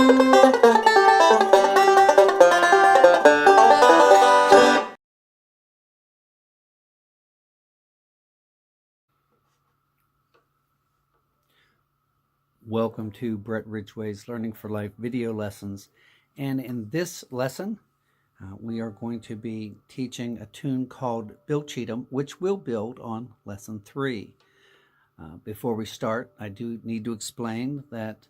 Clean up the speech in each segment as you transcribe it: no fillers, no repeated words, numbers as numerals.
Welcome to Brett Ridgway's Learning for Life video lessons. And in this lesson, we are going to be teaching a tune called Bill Cheatum, which will build on lesson 3. Before we start, I do need to explain that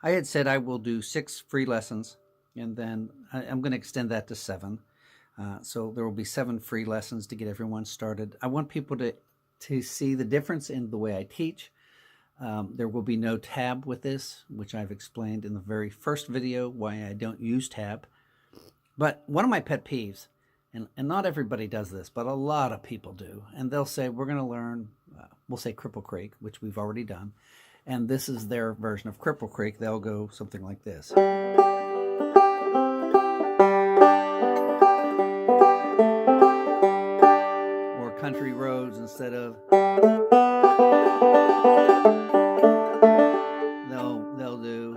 I had said I will do 6 free lessons, and then I'm going to extend that to 7. So there will be 7 free lessons to get everyone started. I want people to see the difference in the way I teach. There will be no tab with this, which I've explained in the very first video why I don't use tab. But one of my pet peeves, and not everybody does this, but a lot of people do, and they'll say, we're going to learn, we'll say Cripple Creek, which we've already done, and this is their version of Cripple Creek. They'll go something like this. Or Country Roads instead of... They'll do...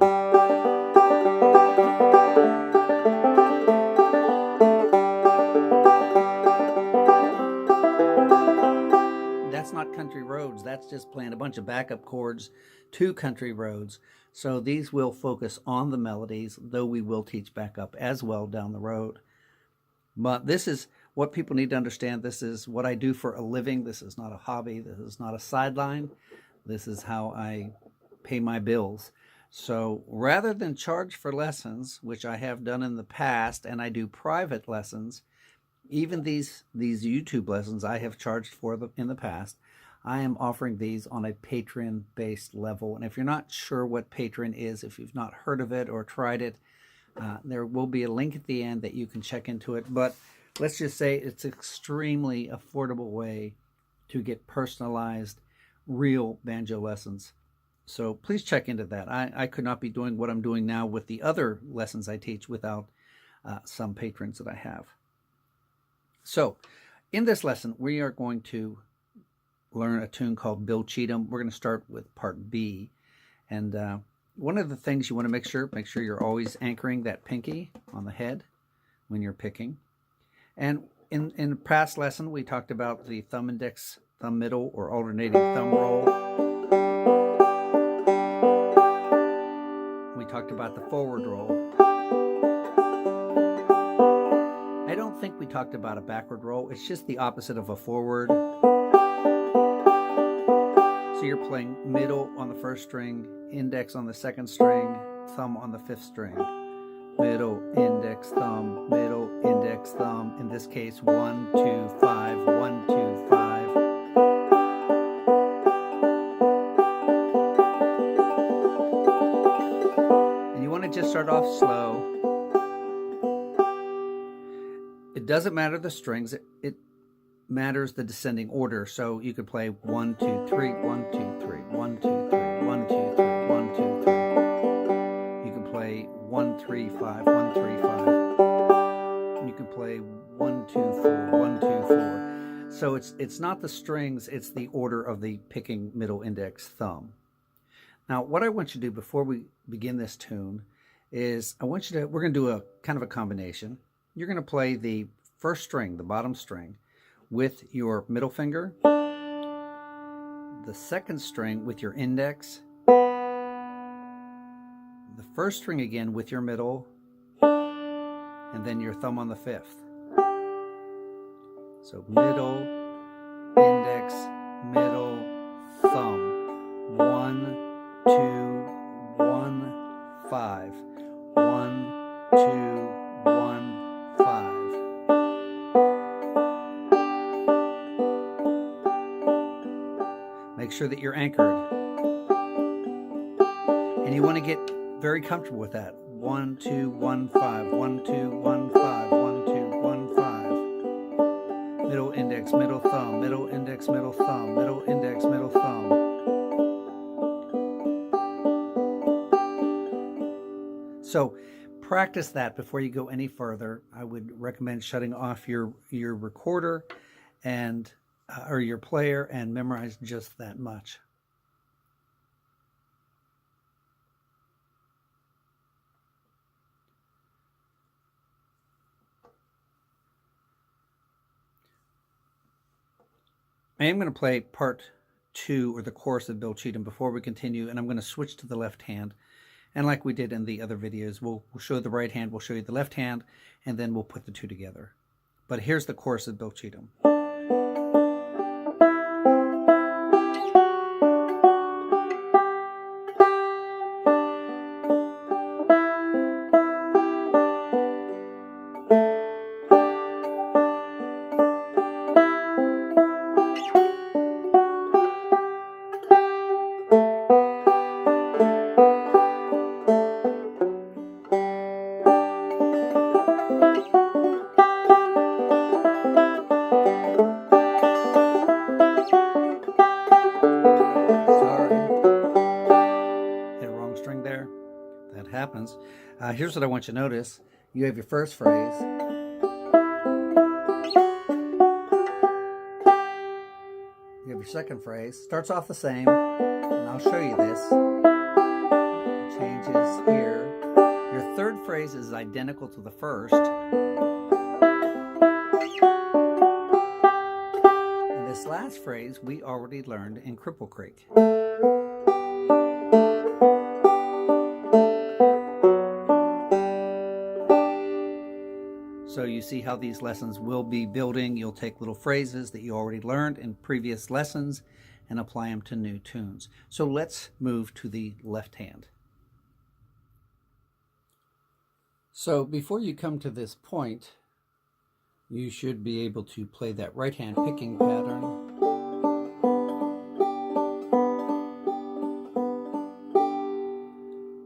That's not Country Roads. That's just playing a bunch of backup chords to Country Roads. So these will focus on the melodies, though we will teach backup as well down the road. But this is what people need to understand. This is what I do for a living. This is not a hobby. This is not a sideline. This is how I pay my bills. So rather than charge for lessons, which I have done in the past, and I do private lessons, even these YouTube lessons I have charged for in the past, I am offering these on a Patreon-based level. And if you're not sure what Patreon is, if you've not heard of it or tried it, there will be a link at the end that you can check into it. But let's just say it's an extremely affordable way to get personalized, real banjo lessons. So please check into that. I could not be doing what I'm doing now with the other lessons I teach without some patrons that I have. So in this lesson, we are going to learn a tune called Bill Cheatum. We're going to start with part B. And one of the things you want to make sure you're always anchoring that pinky on the head when you're picking. And in the past lesson, we talked about the thumb index, thumb middle, or alternating thumb roll. We talked about the forward roll. I don't think we talked about a backward roll. It's just the opposite of a forward. So you're playing middle on the first string, index on the second string, thumb on the 5th string. Middle, index, thumb, middle, index, thumb. In this case, 1, 2, 5, 1, 2, 5. And you want to just start off slow. It doesn't matter the strings, it matters the descending order. So you could play 1, 2, 3, 1, 2, 3, 1, 2, 3, 1, 2, 3, 1, 2, 3. You can play 1, 3, 5, 1, 3, 5. You can play 1, 2, 4, 1, 2, 4. So it's not the strings, it's the order of the picking middle index thumb. Now, what I want you to do before we begin this tune is we're going to do a kind of a combination. You're going to play the first string, the bottom string, with your middle finger, the second string with your index, the first string again with your middle, and then your thumb on the 5th. So middle, index, middle, thumb. 1, 2, 1, 5. 1, 2, 1, 5. Make sure that you're anchored. And you want to get very comfortable with that. 1, 2, 1, 5. 1, 2, 1, 5. 1, 2, 1, 5. Middle index, middle thumb. Middle index, middle thumb. Middle index, middle thumb. So practice that before you go any further. I would recommend shutting off your recorder and or your player and memorize just that much. I am going to play part 2 or the chorus of Bill Cheatum before we continue, and I'm going to switch to the left hand. And like we did in the other videos, we'll show the right hand, we'll show you the left hand, and then we'll put the two together. But here's the chorus of Bill Cheatum. That happens. Here's what I want you to notice. You have your first phrase. You have your second phrase. Starts off the same, and I'll show you this. It changes here. Your third phrase is identical to the first. And this last phrase we already learned in Cripple Creek. So you see how these lessons will be building. You'll take little phrases that you already learned in previous lessons and apply them to new tunes. So let's move to the left hand. So before you come to this point, you should be able to play that right hand picking pattern.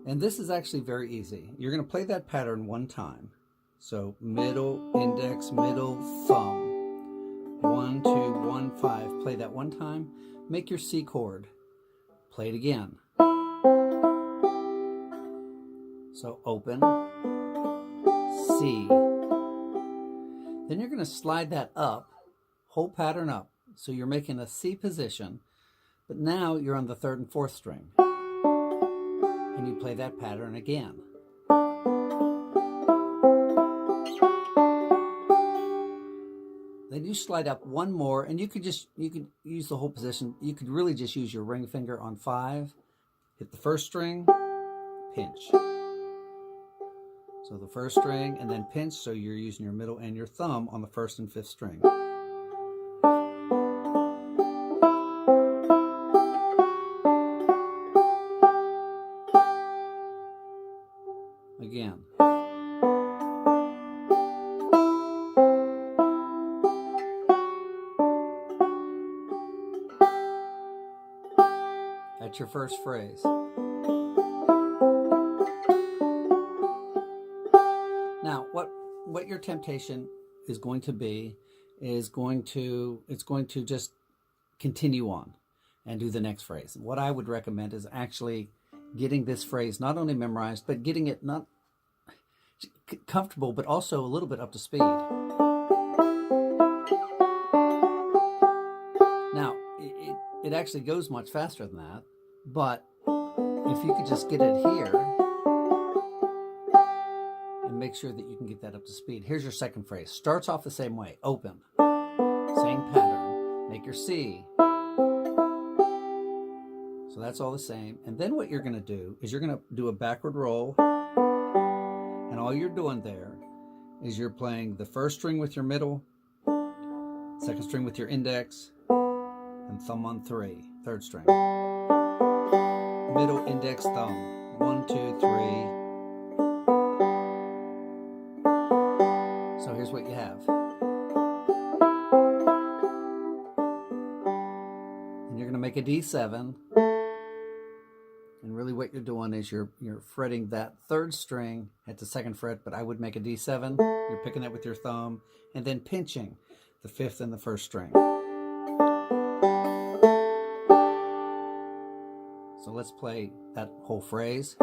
And this is actually very easy. You're going to play that pattern one time. So middle, index, middle, thumb. 1, 2, 1, 5. Play that one time. Make your C chord. Play it again. So open, C. Then you're going to slide that up, whole pattern up. So you're making a C position, but now you're on the 3rd and 4th string. And you play that pattern again. Then you slide up one more, and you could use the whole position. You could really just use your ring finger on 5, hit the 1st string, pinch. So the 1st string, and then pinch, so you're using your middle and your thumb on the 1st and 5th string. Again. That's your first phrase. Now, what your temptation is going to be it's going to just continue on and do the next phrase. What I would recommend is actually getting this phrase not only memorized, but getting it not comfortable, but also a little bit up to speed. Now, it actually goes much faster than that, but if you could just get it here and make sure that you can get that up to speed. Here's your second phrase. Starts off the same way. Open. Same pattern. Make your C. So that's all the same. And then what you're going to do is you're going to do a backward roll. And all you're doing there is you're playing the 1st string with your middle, 2nd string with your index, and thumb on 3, 3rd string. Middle, index, thumb. 1, 2, 3. So here's what you have. And you're going to make a D7. And really what you're doing is you're fretting that 3rd string at the 2nd fret, but I would make a D7. You're picking that with your thumb and then pinching the 5th and the 1st string. So let's play that whole phrase.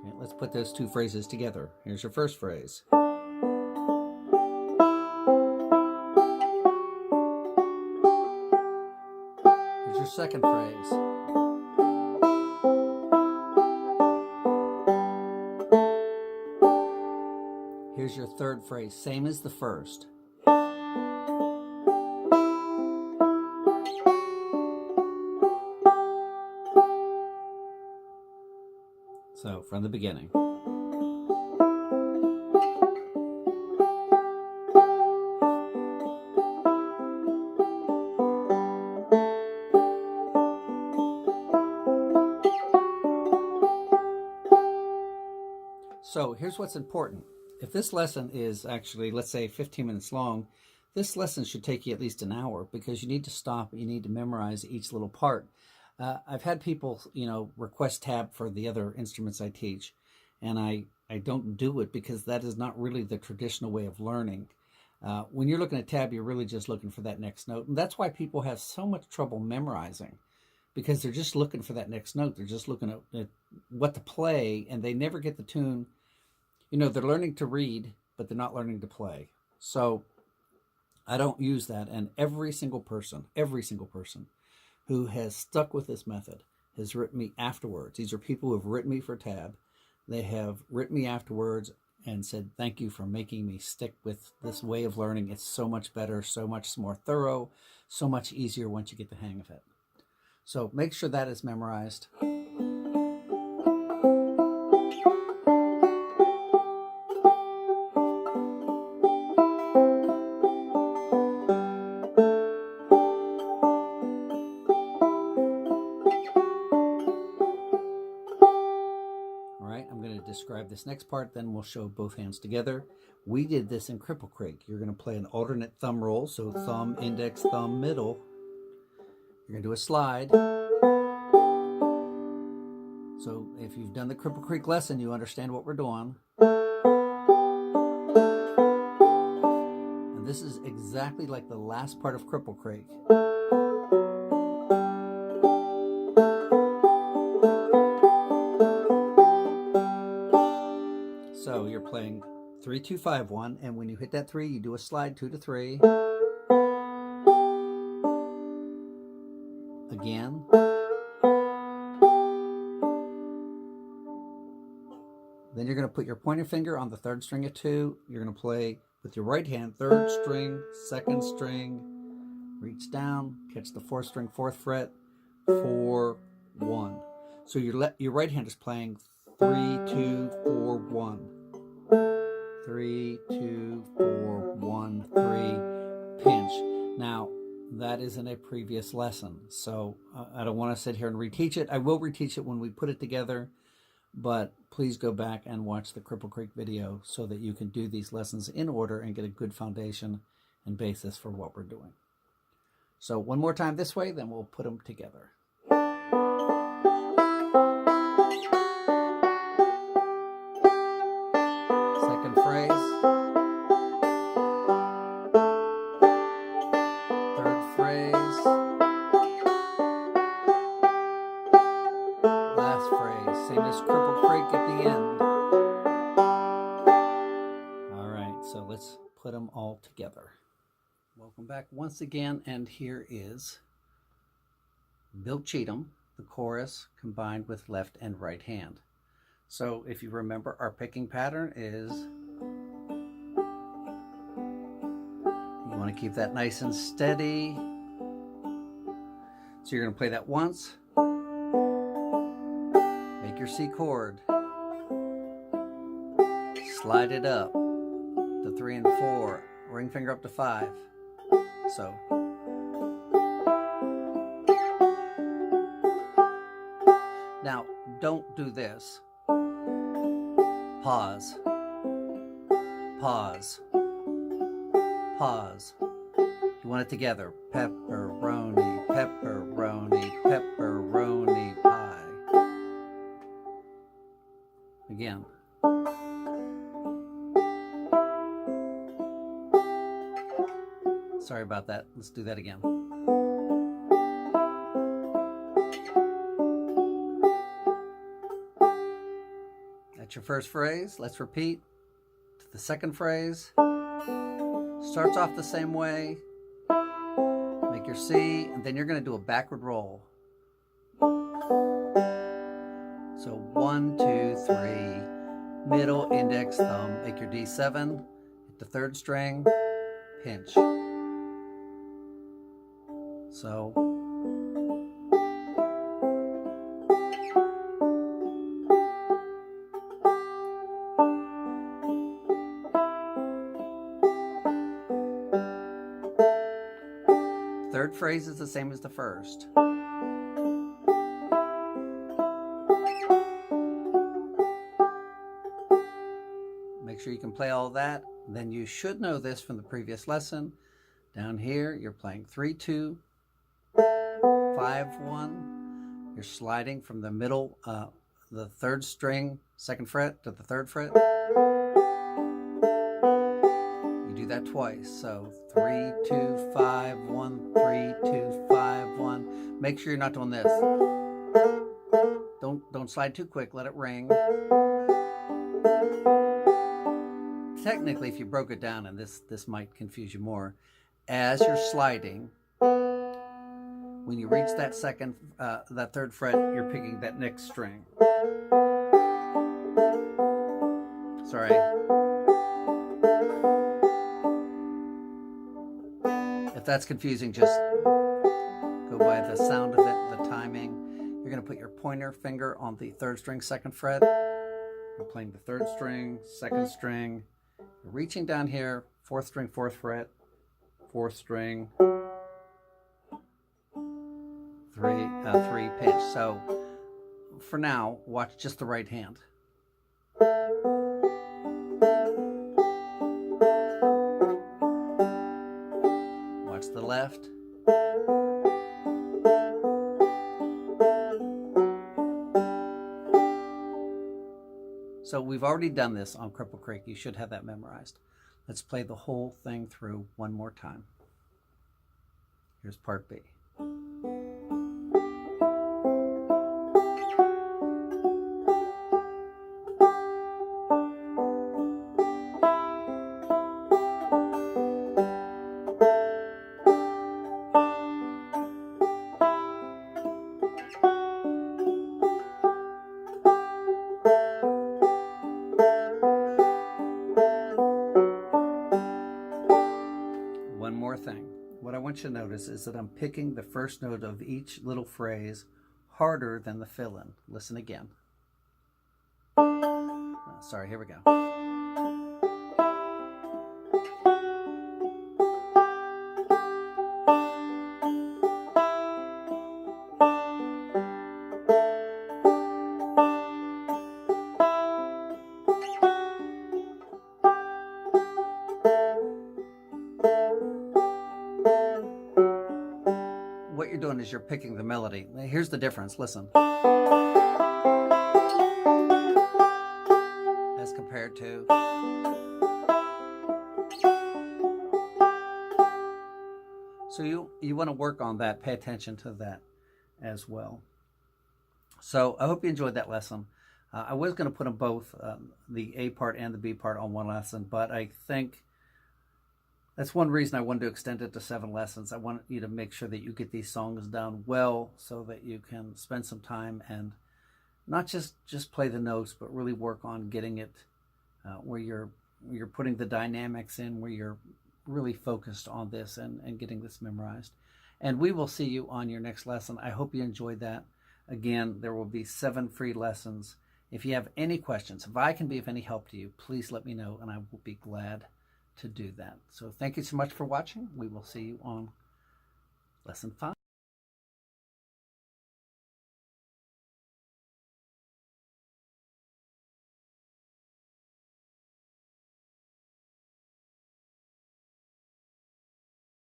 Okay, let's put those two phrases together. Here's your first phrase. Here's your second phrase. here's your third phrase, same as the first. So from the beginning. So here's what's important. If this lesson is actually, let's say, 15 minutes long, this lesson should take you at least an hour, because you need to stop, you need to memorize each little part. I've had people, request tab for the other instruments I teach, and I don't do it because that is not really the traditional way of learning. When you're looking at tab, you're really just looking for that next note, and that's why people have so much trouble memorizing, because they're just looking for that next note. They're just looking at what to play, and they never get the tune. They're learning to read, but they're not learning to play. So I don't use that. And every single person who has stuck with this method has written me afterwards. These are people who have written me for tab. They have written me afterwards and said, thank you for making me stick with this way of learning. It's so much better, so much more thorough, so much easier once you get the hang of it. So make sure that is memorized. Describe this next part, then we'll show both hands together. We did this in Cripple Creek. You're going to play an alternate thumb roll, so thumb, index, thumb, middle. You're going to do a slide. So if you've done the Cripple Creek lesson, you understand what we're doing. And this is exactly like the last part of Cripple Creek. So you're playing 3, 2, 5, 1, and when you hit that 3, you do a slide 2 to 3. Again. Then you're going to put your pointer finger on the 3rd string of 2. You're going to play with your right hand 3rd string, 2nd string, reach down, catch the 4th string, 4th fret, 4, 1. So your right hand is playing 3, 2, 4, 1. 3, 2, 4, 1, 3, pinch. Now, that is in a previous lesson, so I don't want to sit here and reteach it. I will reteach it when we put it together, but please go back and watch the Cripple Creek video so that you can do these lessons in order and get a good foundation and basis for what we're doing. So one more time this way, then we'll put them together. Second phrase. Third phrase. Last phrase. Same as Cripple Creek at the end. All right, so let's put them all together. Welcome back once again, and here is Bill Cheatum, the chorus combined with left and right hand. So if you remember, our picking pattern is, you want to keep that nice and steady. So you're going to play that once, make your C chord, slide it up to 3 and 4, ring finger up to 5. So now don't do this. Pause, pause, pause. You want it together. Pepperoni, pepperoni, pepperoni pie. Again. Sorry about that. Let's do that again. That's your first phrase. Let's repeat to the second phrase. Starts off the same way. Make your C, and then you're going to do a backward roll. So 1, 2, 3, middle, index, thumb. Make your D7, hit the 3rd string, pinch. So third phrase is the same as the first. Make sure you can play all that. Then you should know this from the previous lesson. Down here, you're playing 3-2, 5-1. You're sliding from the middle, the 3rd string, 2nd fret to the 3rd fret. You do that twice. So 3-2-5-1, 3-2-5-1. Make sure you're not doing this. Don't slide too quick. Let it ring. Technically, if you broke it down, and this might confuse you more, as you're sliding, when you reach that that 3rd fret, you're picking that next string. Sorry. If that's confusing, just go by the sound of it, the timing. You're going to put your pointer finger on the 3rd string, 2nd fret. You're playing the 3rd string, 2nd string. You're reaching down here, 4th string, 4th fret, 4th string, 3 pinch. So for now, watch just the right hand. Watch the left. So we've already done this on Cripple Creek. You should have that memorized. Let's play the whole thing through one more time. Here's part B. One more thing. What I want you to notice is that I'm picking the first note of each little phrase harder than the fill-in. Listen again. Sorry, here we go. What you're doing is you're picking the melody. Here's the difference. Listen. As compared to. So you want to work on that. Pay attention to that as well. So I hope you enjoyed that lesson. I was going to put them both, the A part and the B part, on one lesson, but I think that's one reason I wanted to extend it to 7 lessons. I want you to make sure that you get these songs down well so that you can spend some time and not just play the notes, but really work on getting it where you're putting the dynamics in, where you're really focused on this and getting this memorized. And we will see you on your next lesson. I hope you enjoyed that. Again, there will be 7 free lessons. If you have any questions, if I can be of any help to you, please let me know, and I will be glad to do that. So thank you so much for watching. We will see you on lesson 5.